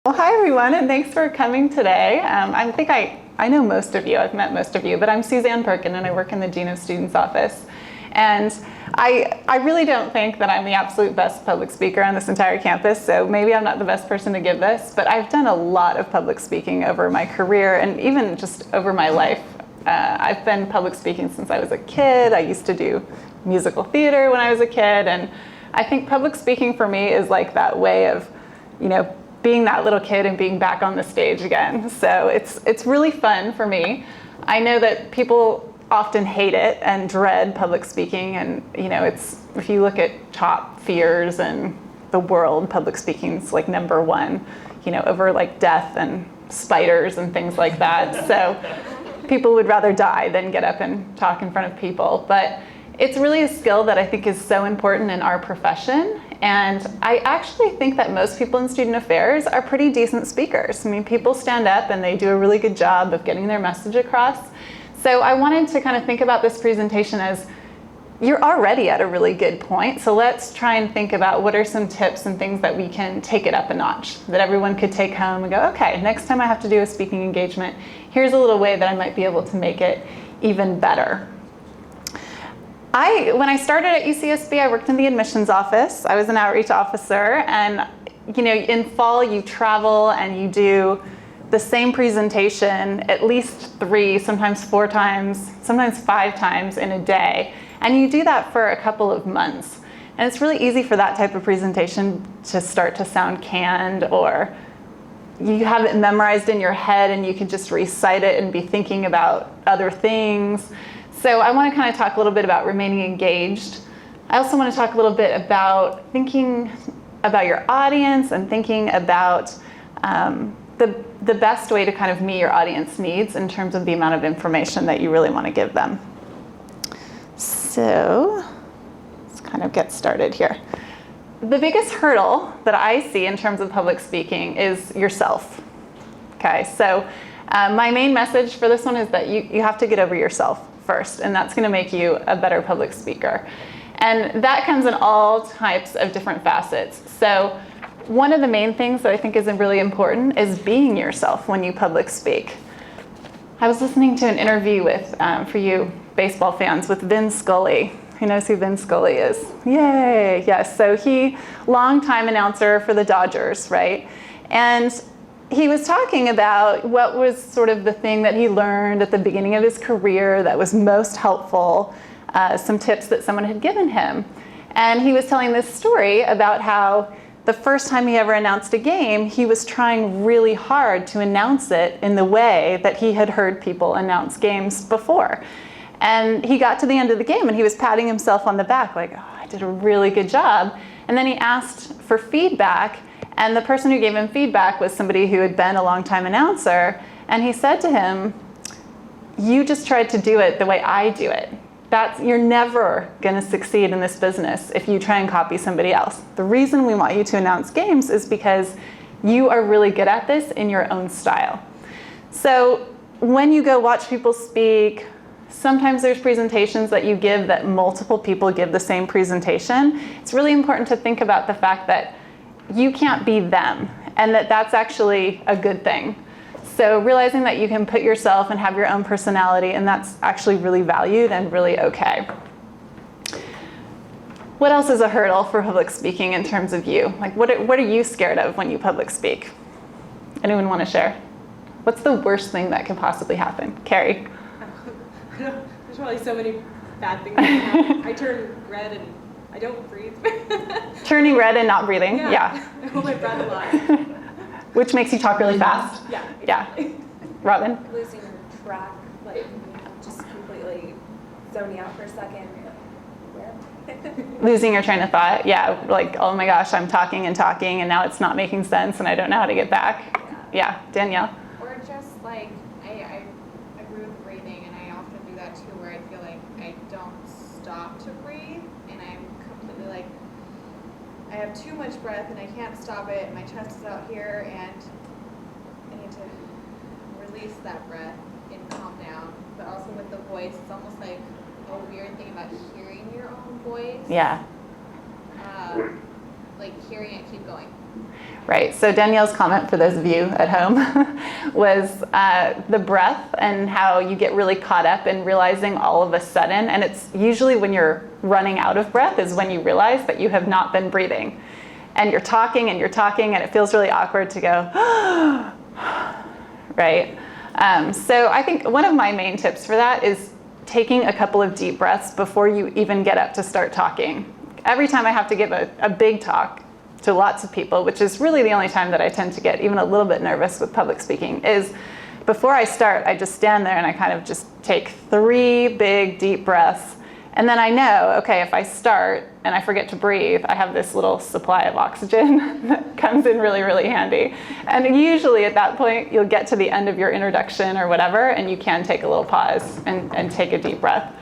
Well, hi everyone, and thanks for coming today. I think I know most of you, I've met most of you, but I'm Suzanne Perkin and I work in the Dean of Students office. And I really don't think that I'm the absolute best public speaker on this entire campus, so maybe I'm not the best person to give this, but I've done a lot of public speaking over my career and even just over my life. I've been public speaking since I was a kid. I used to do musical theater when I was a kid, and I think public speaking for me is like that way of, being that little kid and being back on the stage again. So it's really fun for me. I know that people often hate it and dread public speaking, and if you look at top fears in the world, public speaking is like number one, over like death and spiders and things like that. So people would rather die than get up and talk in front of people. But it's really a skill that I think is so important in our profession. And I actually think that most people in student affairs are pretty decent speakers. I mean, people stand up and they do a really good job of getting their message across. So I wanted to kind of think about this presentation as you're already at a really good point. So let's try and think about what are some tips and things that we can take it up a notch, that everyone could take home and go, okay, next time I have to do a speaking engagement, here's a little way that I might be able to make it even better. When I started at UCSB, I worked in the admissions office. I was an outreach officer, and in fall you travel and you do the same presentation at least 3, sometimes 4 times, sometimes 5 times in a day. And you do that for a couple of months. And it's really easy for that type of presentation to start to sound canned, or you have it memorized in your head and you can just recite it and be thinking about other things. So I want to kind of talk a little bit about remaining engaged. I also want to talk a little bit about thinking about your audience and thinking about the best way to kind of meet your audience needs in terms of the amount of information that you really want to give them. So let's kind of get started here. The biggest hurdle that I see in terms of public speaking is yourself. Okay, so my main message for this one is that you have to get over yourself first, and that's going to make you a better public speaker. And that comes in all types of different facets. So one of the main things that I think is really important is being yourself when you public speak. I was listening to an interview with, for you baseball fans, with Vin Scully. Who knows who Vin Scully is? Yay, yes. So he, longtime announcer for the Dodgers, right? And he was talking about what was sort of the thing that he learned at the beginning of his career that was most helpful, some tips that someone had given him. And he was telling this story about how the first time he ever announced a game, he was trying really hard to announce it in the way that he had heard people announce games before. And he got to the end of the game and he was patting himself on the back like, oh, I did a really good job. And then he asked for feedback, and the person who gave him feedback was somebody who had been a longtime announcer. And he said to him, you just tried to do it the way I do it. You're never going to succeed in this business if you try and copy somebody else. The reason we want you to announce games is because you are really good at this in your own style. So when you go watch people speak, sometimes there's presentations that you give that multiple people give the same presentation. It's really important to think about the fact that you can't be them, and that's actually a good thing. So realizing that you can put yourself and have your own personality, and that's actually really valued and really okay. What else is a hurdle for public speaking in terms of you? Like what are you scared of when you public speak? Anyone want to share? What's the worst thing that could possibly happen? Carrie? There's probably so many bad things that can happen. I turn red and I don't breathe. Turning red and not breathing? Yeah. I hold my breath a lot. Which makes you talk really fast? Yeah. Yeah. Robin? Losing track, like just completely zoning out for a second. Where? Losing your train of thought? Yeah, like, oh my gosh, I'm talking and now it's not making sense and I don't know how to get back. Yeah, Danielle? Or just like, I agree with breathing, and I often do that too, where I feel like I don't stop to breathe, and I'm completely like, I have too much breath and I can't stop it, my chest is out here, and I need to release that breath and calm down. But also with the voice, it's almost like a weird thing about hearing your own voice. Yeah. like hearing it keep going. Right, so Danielle's comment, for those of you at home, was the breath and how you get really caught up in realizing all of a sudden, and it's usually when you're running out of breath is when you realize that you have not been breathing. And you're talking and it feels really awkward to go, right? So I think one of my main tips for that is taking a couple of deep breaths before you even get up to start talking. Every time I have to give a big talk to lots of people, which is really the only time that I tend to get even a little bit nervous with public speaking, is before I start, I just stand there and I kind of just take 3 big deep breaths. And then I know, okay, if I start and I forget to breathe, I have this little supply of oxygen that comes in really, really handy. And usually at that point, you'll get to the end of your introduction or whatever, and you can take a little pause and take a deep breath.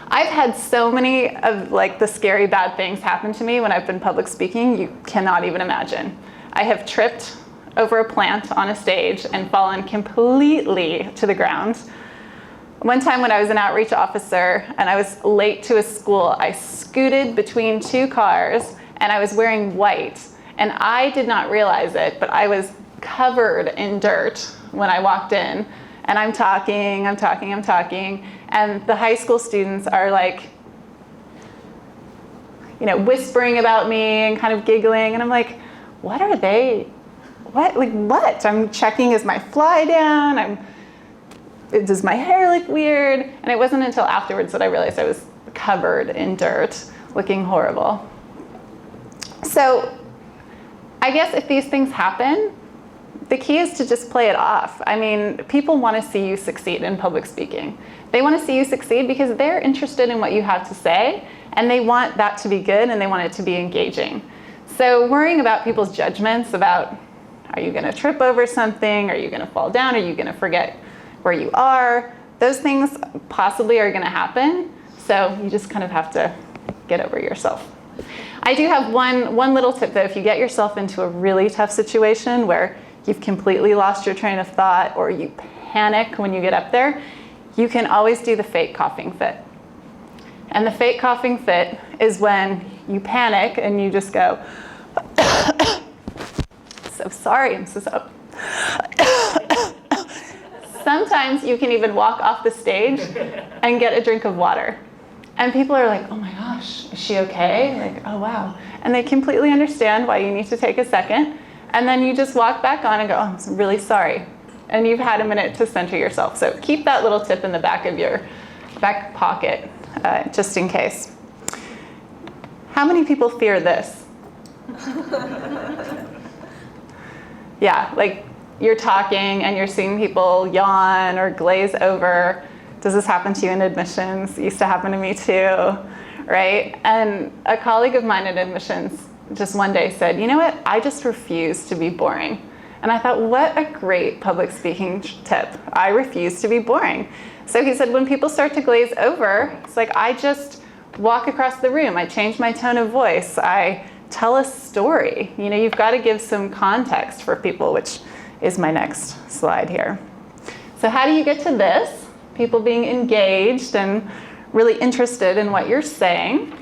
I've had so many of like the scary bad things happen to me when I've been public speaking, you cannot even imagine. I have tripped over a plant on a stage and fallen completely to the ground. One time when I was an outreach officer and I was late to a school, I scooted between 2 cars and I was wearing white. And I did not realize it, but I was covered in dirt when I walked in. And I'm talking. And the high school students are like, whispering about me and kind of giggling. And I'm like, what are they? What? I'm checking, is my fly down? Does my hair look weird? And it wasn't until afterwards that I realized I was covered in dirt, looking horrible. So I guess if these things happen, the key is to just play it off. I mean, people want to see you succeed in public speaking. They want to see you succeed because they're interested in what you have to say, and they want that to be good, and they want it to be engaging. So worrying about people's judgments about, are you going to trip over something? Are you going to fall down? Are you going to forget where you are? Those things possibly are going to happen. So you just kind of have to get over yourself. I do have one little tip though. If you get yourself into a really tough situation where you've completely lost your train of thought or you panic when you get up there, you can always do the fake coughing fit. And the fake coughing fit is when you panic and you just go, so sorry, I'm so sorry. Sometimes you can even walk off the stage and get a drink of water. And people are like, oh my gosh, is she okay? Like, oh wow. And they completely understand why you need to take a second. And then you just walk back on and go, oh, I'm really sorry. And you've had a minute to center yourself. So keep that little tip in the back of your back pocket, just in case. How many people fear this? Yeah, like you're talking and you're seeing people yawn or glaze over. Does this happen to you in admissions? It used to happen to me too, right? And a colleague of mine in admissions just one day said, you know what, I just refuse to be boring. And I thought, what a great public speaking tip. I refuse to be boring. So he said, when people start to glaze over, it's like, I just walk across the room. I change my tone of voice. I tell a story. You've got to give some context for people, which is my next slide here. So how do you get to this? People being engaged and really interested in what you're saying.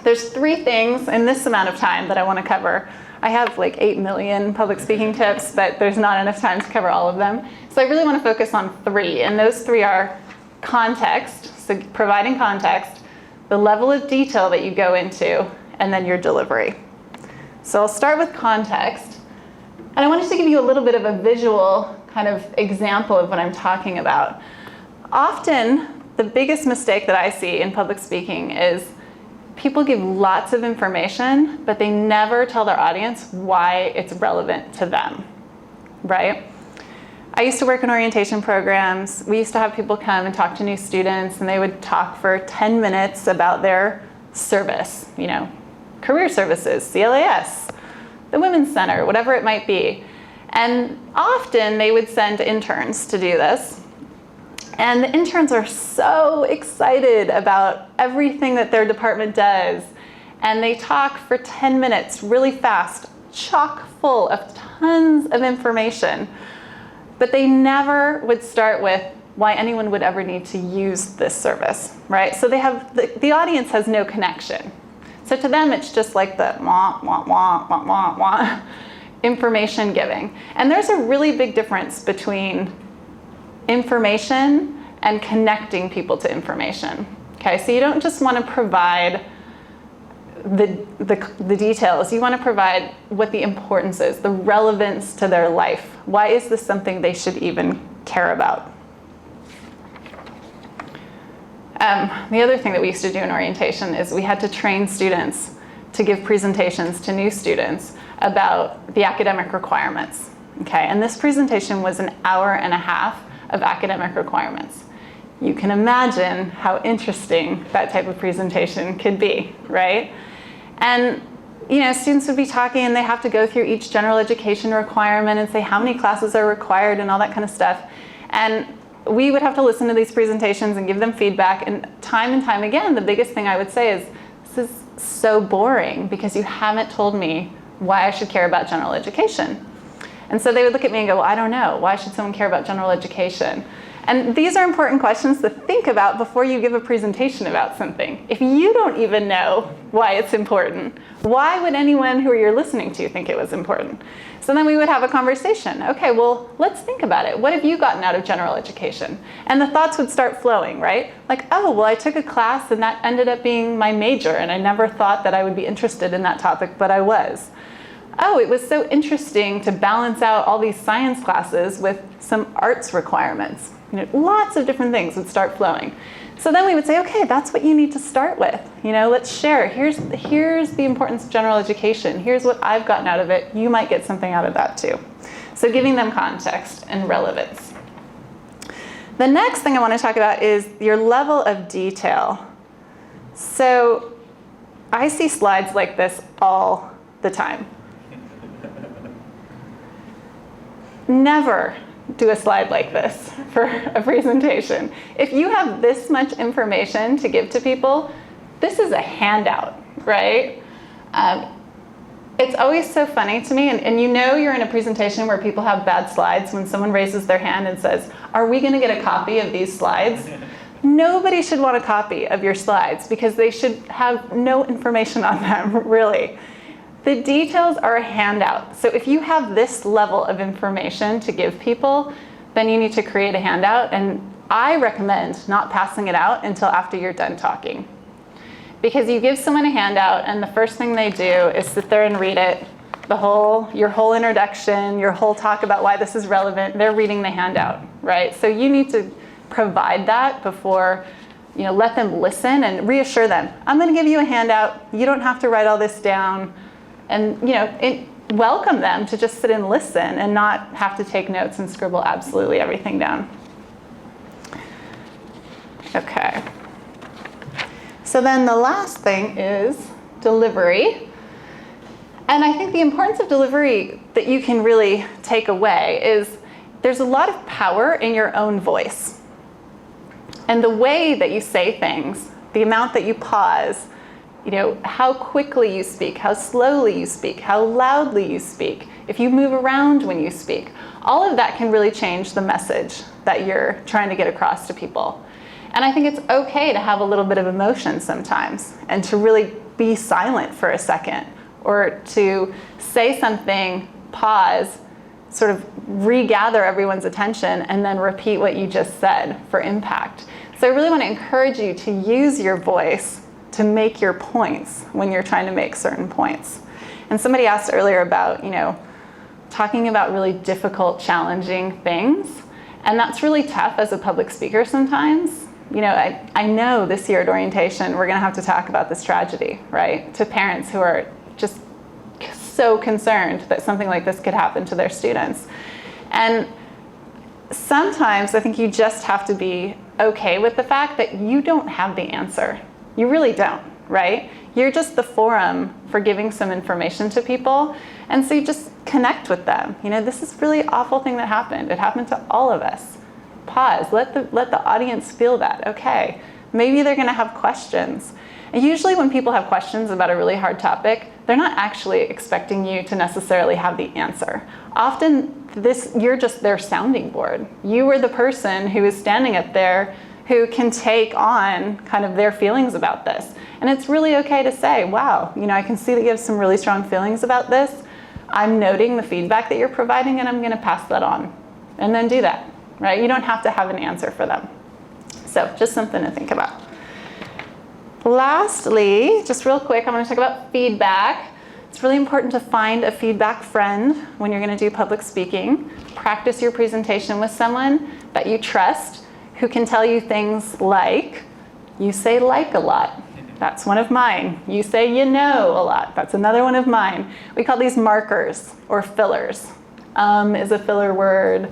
There's 3 things in this amount of time that I want to cover. I have like 8 million public speaking tips, but there's not enough time to cover all of them. So I really want to focus on 3, and those 3 are context, so providing context, the level of detail that you go into, and then your delivery. So I'll start with context. And I wanted to give you a little bit of a visual kind of example of what I'm talking about. Often, the biggest mistake that I see in public speaking is people give lots of information, but they never tell their audience why it's relevant to them, right? I used to work in orientation programs. We used to have people come and talk to new students, and they would talk for 10 minutes about their service, career services, CLAS, the Women's Center, whatever it might be. And often they would send interns to do this. And the interns are so excited about everything that their department does. And they talk for 10 minutes really fast, chock full of tons of information. But they never would start with why anyone would ever need to use this service, right? So they have the audience has no connection. So to them, it's just like the wah, wah, wah, wah, wah, wah, information giving. And there's a really big difference between information and connecting people to information. Okay, so you don't just want to provide the details. You want to provide what the importance is, the relevance to their life. Why is this something they should even care about? The other thing that we used to do in orientation is we had to train students to give presentations to new students about the academic requirements. Okay, and this presentation was an hour and a half of academic requirements. You can imagine how interesting that type of presentation could be, right? And students would be talking and they have to go through each general education requirement and say how many classes are required and all that kind of stuff. And we would have to listen to these presentations and give them feedback. And time again, the biggest thing I would say is, this is so boring because you haven't told me why I should care about general education. And so they would look at me and go, well, I don't know. Why should someone care about general education? And these are important questions to think about before you give a presentation about something. If you don't even know why it's important, why would anyone who you're listening to think it was important? So then we would have a conversation. Okay, well, let's think about it. What have you gotten out of general education? And the thoughts would start flowing, right? Like, oh, well, I took a class and that ended up being my major, and I never thought that I would be interested in that topic, but I was. Oh, it was so interesting to balance out all these science classes with some arts requirements. Lots of different things would start flowing. So then we would say, okay, that's what you need to start with. Let's share. Here's the importance of general education. Here's what I've gotten out of it. You might get something out of that too. So giving them context and relevance. The next thing I want to talk about is your level of detail. So I see slides like this all the time. Never do a slide like this for a presentation. If you have this much information to give to people, this is a handout, right? It's always so funny to me, and you're in a presentation where people have bad slides when someone raises their hand and says, are we going to get a copy of these slides? Nobody should want a copy of your slides because they should have no information on them, really. The details are a handout. So if you have this level of information to give people, then you need to create a handout. And I recommend not passing it out until after you're done talking. Because you give someone a handout and the first thing they do is sit there and read it, your whole introduction, your whole talk about why this is relevant. They're reading the handout, right? So you need to provide that before, let them listen and reassure them. I'm going to give you a handout. You don't have to write all this down. And welcome them to just sit and listen and not have to take notes and scribble absolutely everything down. Okay. So then the last thing is delivery. And I think the importance of delivery that you can really take away is there's a lot of power in your own voice. And the way that you say things, the amount that you pause, how quickly you speak, how slowly you speak, how loudly you speak, if you move around when you speak, all of that can really change the message that you're trying to get across to people. And I think it's okay to have a little bit of emotion sometimes and to really be silent for a second or to say something, pause, sort of regather everyone's attention and then repeat what you just said for impact. So I really want to encourage you to use your voice to make your points when you're trying to make certain points. And somebody asked earlier about, talking about really difficult, challenging things. And that's really tough as a public speaker sometimes. I know this year at orientation, we're gonna have to talk about this tragedy, right? To parents who are just so concerned that something like this could happen to their students. And sometimes I think you just have to be okay with the fact that you don't have the answer. You really don't, right? You're just the forum for giving some information to people. And so you just connect with them. This is really awful thing that happened. It happened to all of us. Pause, let the audience feel that. Okay, maybe they're gonna have questions. And usually when people have questions about a really hard topic, they're not actually expecting you to necessarily have the answer. Often you're just their sounding board. You were the person who is standing up there who can take on kind of their feelings about this. And it's really okay to say, wow, I can see that you have some really strong feelings about this. I'm noting the feedback that you're providing and I'm going to pass that on. And then do that, right? You don't have to have an answer for them. So just something to think about. Lastly, just real quick, I'm going to talk about feedback. It's really important to find a feedback friend when you're going to do public speaking. Practice your presentation with someone that you trust who can tell you things like, you say like a lot. That's one of mine. You say you know a lot. That's another one of mine. We call these markers or fillers. Is a filler word.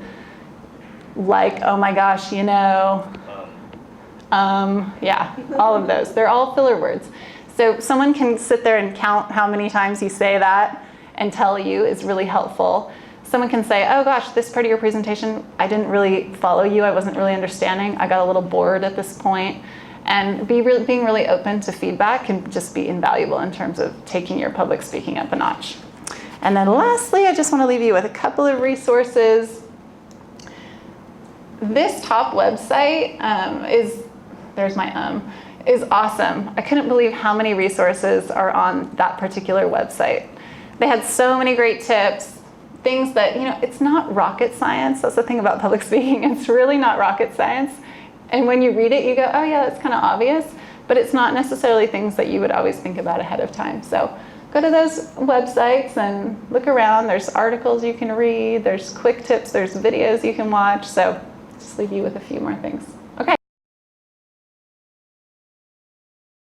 Like, oh my gosh, yeah, all of those. They're all filler words. So someone can sit there and count how many times you say that and tell you is really helpful. Someone can say, oh gosh, this part of your presentation, I didn't really follow you. I wasn't really understanding. I got a little bored at this point. And being really open to feedback can just be invaluable in terms of taking your public speaking up a notch. And then lastly, I just want to leave you with a couple of resources. This top website is awesome. I couldn't believe how many resources are on that particular website. They had so many great tips, things that, it's not rocket science. That's the thing about public speaking. It's really not rocket science. And when you read it, you go, oh yeah, that's kind of obvious, but it's not necessarily things that you would always think about ahead of time. So go to those websites and look around. There's articles you can read, there's quick tips, there's videos you can watch. So just leave you with a few more things.